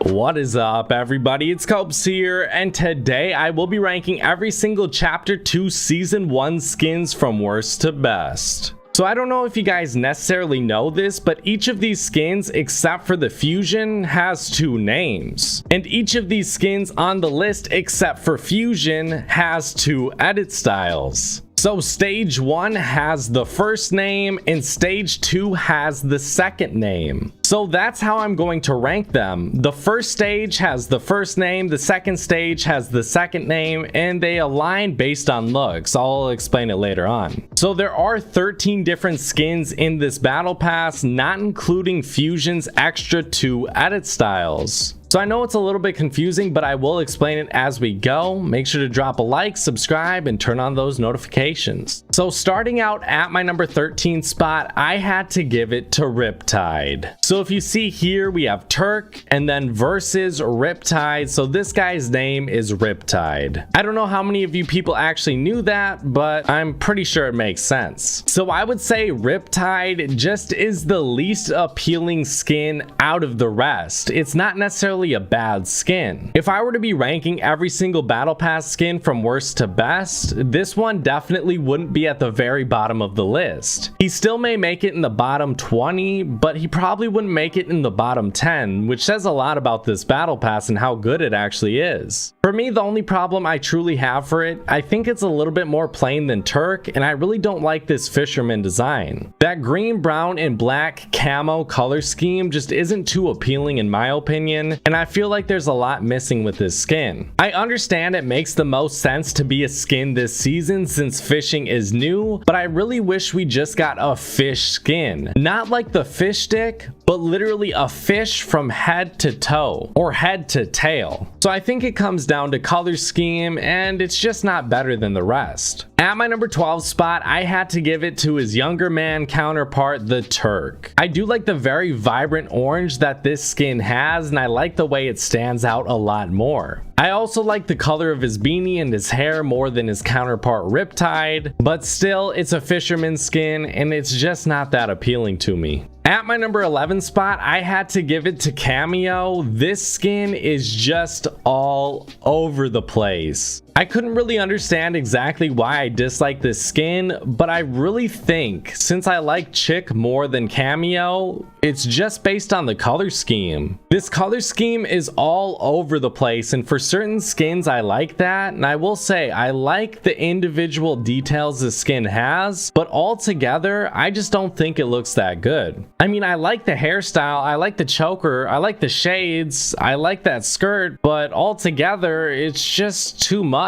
What is up, everybody? It's Copes here, and today I will be ranking every single Chapter 2 Season 1 skins from worst to best. So I don't know if you guys necessarily know this, but each of these skins, except for the Fusion, has two names. And each of these skins on the list, except for Fusion, has two edit styles. So Stage 1 has the first name and Stage 2 has the second name. So that's how I'm going to rank them. The first stage has the first name, the second stage has the second name, and they align based on looks. I'll explain it later on. So there are 13 different skins in this battle pass, not including Fusion's extra 2 edit styles. So I know it's a little bit confusing, but I will explain it as we go. Make sure to drop a like, subscribe, and turn on those notifications. So starting out at my number 13 spot, I had to give it to Riptide. So if you see here, we have Turk and then versus Riptide. So this guy's name is Riptide. I don't know how many of you people actually knew that, but I'm pretty sure it makes sense. So I would say Riptide just is the least appealing skin out of the rest. It's not necessarily a bad skin. If I were to be ranking every single battle pass skin from worst to best, this one definitely wouldn't be at the very bottom of the list. He still may make it in the bottom 20, but he probably wouldn't make it in the bottom 10, which says a lot about this battle pass and how good it actually is. For me, the only problem I truly have for it, I think it's a little bit more plain than Turk, and I really don't like this fisherman design. That green, brown, and black camo color scheme just isn't too appealing in my opinion, and I feel like there's a lot missing with this skin. I understand it makes the most sense to be a skin this season since fishing is new, but I really wish we just got a fish skin. Not like the fish stick, but literally a fish from head to toe, or head to tail. So I think it comes down to color scheme, and it's just not better than the rest. At my number 12 spot, I had to give it to his younger man counterpart, the Turk. I do like the very vibrant orange that this skin has, and I like the way it stands out a lot more. I also like the color of his beanie and his hair more than his counterpart Riptide, but still, it's a fisherman skin, and it's just not that appealing to me. At my number 11 spot, I had to give it to Cameo. This skin is just all over the place. I couldn't really understand exactly why I dislike this skin, but I really think since I like Chick more than Cameo, it's just based on the color scheme. This color scheme is all over the place, and for certain skins I like that, and I will say I like the individual details the skin has, but altogether I just don't think it looks that good. I mean, I like the hairstyle, I like the choker, I like the shades, I like that skirt, but altogether it's just too much.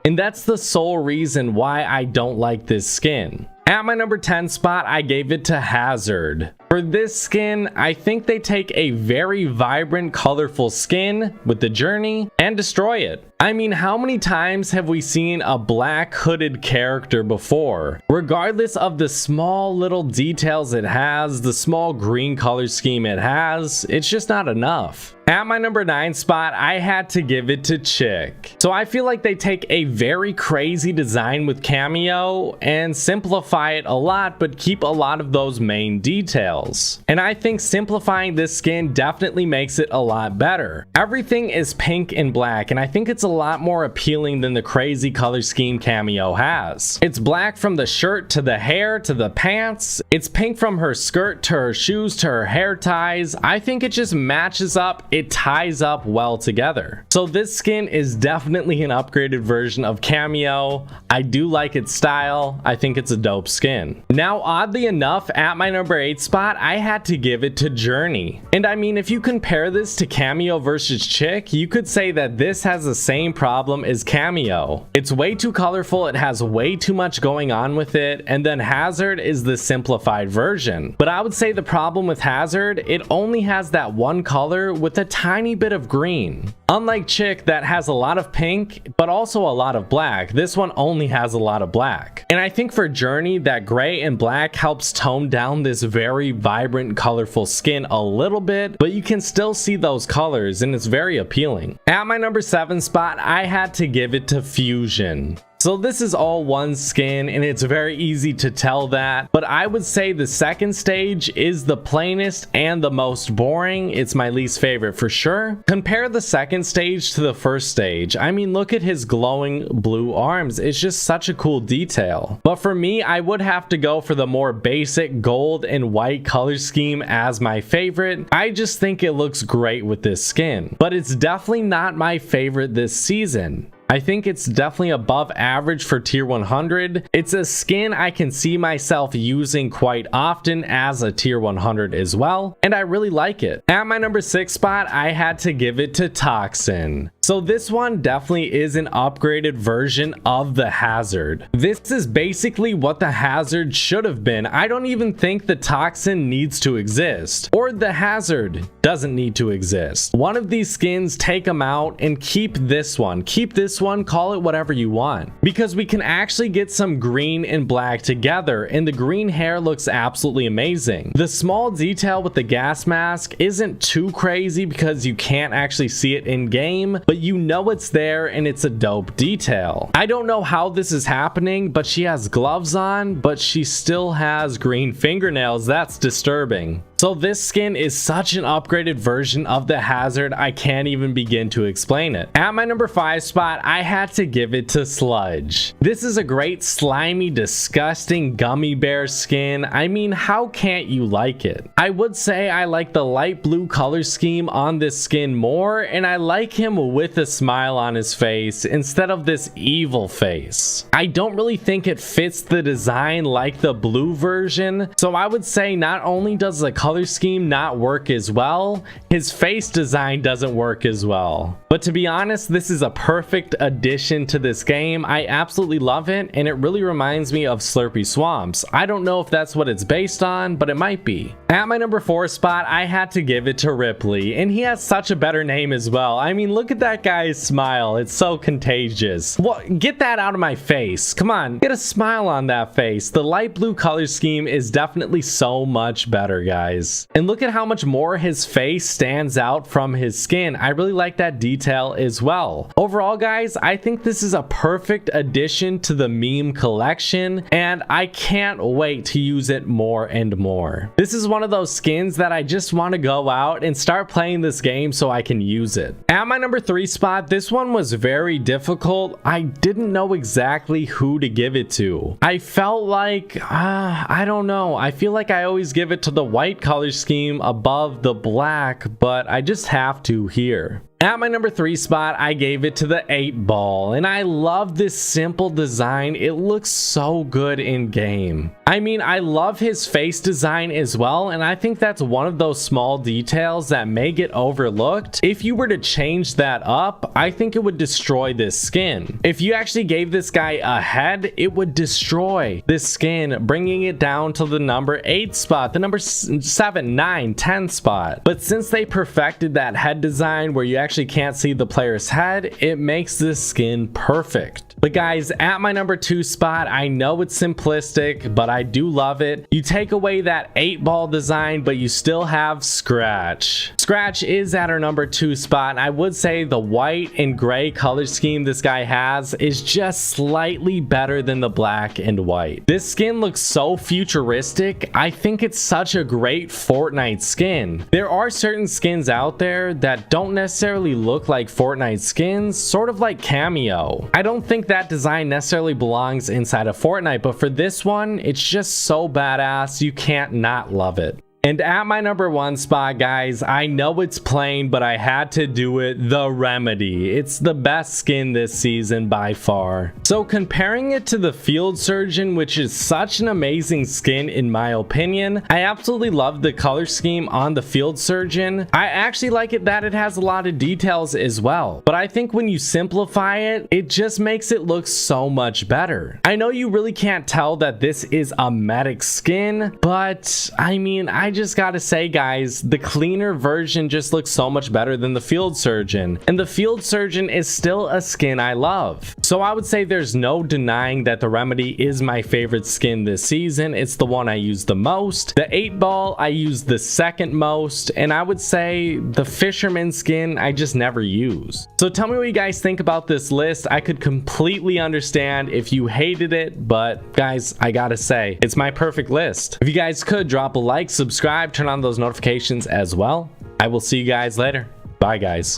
And that's the sole reason why I don't like this skin. At my number 10 spot, I gave it to Hazard. For this skin, I think they take a very vibrant, colorful skin with the journey and destroy it. I mean, how many times have we seen a black hooded character before? Regardless of the small little details it has, the small green color scheme it has, it's just not enough. At my number 9 spot, I had to give it to Chick. So I feel like they take a very crazy design with Cameo and simplify it a lot, but keep a lot of those main details. And I think simplifying this skin definitely makes it a lot better. Everything is pink and black, and I think it's a lot more appealing than the crazy color scheme Cameo has. It's black from the shirt to the hair to the pants. It's pink from her skirt to her shoes to her hair ties. I think it just matches up. It ties up well together. So this skin is definitely an upgraded version of Cameo. I do like its style. I think it's a dope skin. Now, oddly enough, at my number 8 spot, I had to give it to Journey. And I mean, if you compare this to Cameo versus Chick, you could say that this has the same problem as Cameo. It's way too colorful, it has way too much going on with it, and then Hazard is the simplified version. But I would say the problem with Hazard, it only has that one color with a tiny bit of green. Unlike Chick that has a lot of pink, but also a lot of black, this one only has a lot of black. And I think for Journey, that gray and black helps tone down this very vibrant, colorful skin a little bit, but you can still see those colors and it's very appealing. At my number 7 spot, I had to give it to Fusion. So this is all one skin, and it's very easy to tell that, but I would say the second stage is the plainest and the most boring. It's my least favorite for sure. Compare the second stage to the first stage. I mean, look at his glowing blue arms. It's just such a cool detail. But for me, I would have to go for the more basic gold and white color scheme as my favorite. I just think it looks great with this skin, but it's definitely not my favorite this season. I think it's definitely above average for tier 100. It's a skin I can see myself using quite often as a tier 100 as well, and I really like it. At my number 6 spot, I had to give it to Toxin. So this one definitely is an upgraded version of the Hazard. This is basically what the Hazard should have been. I don't even think the Toxin needs to exist, or the Hazard doesn't need to exist. One of these skins, take them out and keep this one. Keep this one, call it whatever you want, because we can actually get some green and black together, and the green hair looks absolutely amazing. The small detail with the gas mask isn't too crazy because you can't actually see it in game, but you know it's there and it's a dope detail. I don't know how this is happening, but she has gloves on, but she still has green fingernails. That's disturbing. So this skin is such an upgraded version of the Hazard, I can't even begin to explain it. At my number 5 spot, I had to give it to Sludge. This is a great slimy, disgusting gummy bear skin. I mean, how can't you like it? I would say I like the light blue color scheme on this skin more, and I like him with a smile on his face instead of this evil face. I don't really think it fits the design like the blue version, so I would say not only does the color scheme not work as well, his face design doesn't work as well. But to be honest, this is a perfect addition to this game. I absolutely love it, and it really reminds me of Slurpy Swamps. I don't know if that's what it's based on, but it might be. At my number 4 spot, I had to give it to Ripley, and he has such a better name as well. I mean, look at that guy's smile. It's so contagious. Well, get that out of my face. Come on, get a smile on that face. The light blue color scheme is definitely so much better, guys. And look at how much more his face stands out from his skin. I really like that detail as well. Overall, guys, I think this is a perfect addition to the meme collection, and I can't wait to use it more and more. This is one of those skins that I just want to go out and start playing this game so I can use it. At my number 3 spot, this one was very difficult. I didn't know exactly who to give it to. I felt like, I don't know. I feel like I always give it to the white color scheme above the black, but I just have to here. At my number 3 spot, I gave it to the 8-ball, and I love this simple design. It looks so good in game. I mean, I love his face design as well, and I think that's one of those small details that may get overlooked. If you were to change that up, I think it would destroy this skin. If you actually gave this guy a head, it would destroy this skin, bringing it down to the number 8 spot, the number 7, 9, 10 spot. But since they perfected that head design where you actually can't see the player's head, it makes this skin perfect. But guys, at my number 2 spot, I know it's simplistic, but I do love it. You take away that 8-ball design, but you still have Scratch. Scratch is at our number 2 spot, and I would say the white and gray color scheme this guy has is just slightly better than the black and white. This skin looks so futuristic. I think it's such a great Fortnite skin. There are certain skins out there that don't necessarily look like Fortnite skins, sort of like Cameo. I don't think that design necessarily belongs inside of Fortnite, but for this one, it's just so badass, you can't not love it. And at my number 1 spot, guys, I know it's plain, but I had to do it, the Remedy. It's the best skin this season by far. So comparing it to the Field Surgeon, which is such an amazing skin in my opinion, I absolutely love the color scheme on the Field Surgeon. I actually like it that it has a lot of details as well, but I think when you simplify it, it just makes it look so much better. I know you really can't tell that this is a medic skin, but I mean, I I just gotta say, guys, the cleaner version just looks so much better than the Field Surgeon, and the Field Surgeon is still a skin I love. So I would say there's no denying that the Remedy is my favorite skin this season. It's the one I use the most. The 8-ball I use the second most, and I would say the Fisherman skin I just never use. So tell me what you guys think about this list. I could completely understand if you hated it, but guys, I gotta say, it's my perfect list. If you guys could drop a like, subscribe, turn on those notifications as well. I will see you guys later. Bye, guys.